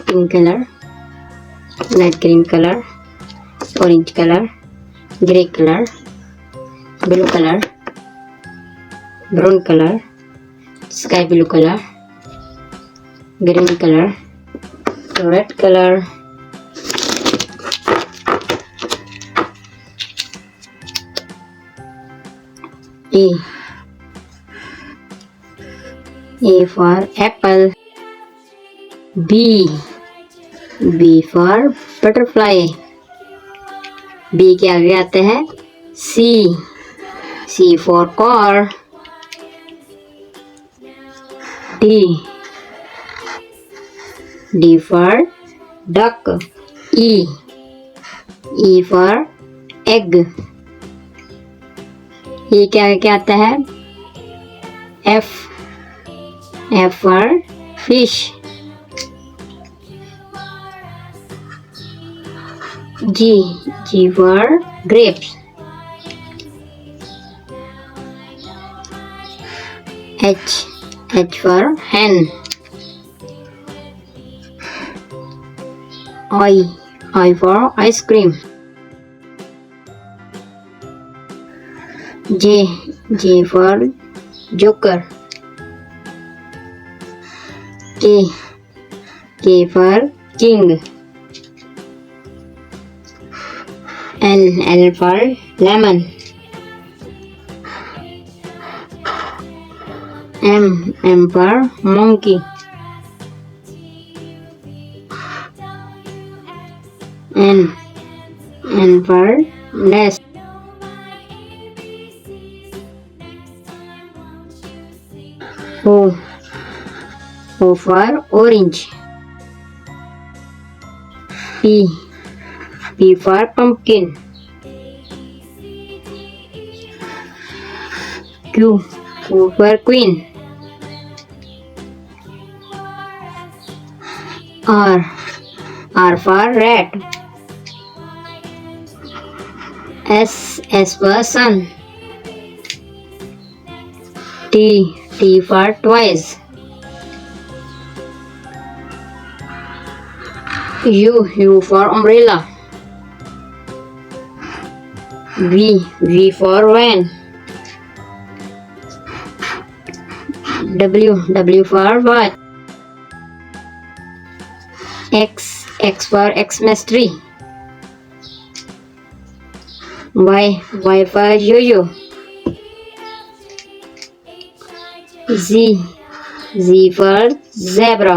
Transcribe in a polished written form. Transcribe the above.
pink color, light green color, orange color, grey color, blue color, brown color, sky blue color, green color, red color, A for apple, B for butterfly, B के आगे आते हैं C for car, D for duck, E for egg, E के आगे क्या आता है F for fish, G for grapes, H for hen, I for ice cream, J for joker, K for king, L for lemon, M for monkey, N for nest, O for orange, P for pumpkin, Q for queen, R for rat, S for sun, T for twice, U for umbrella, V for van, W for watch, X for Xmas tree, Y for yo-yo, Z for zebra,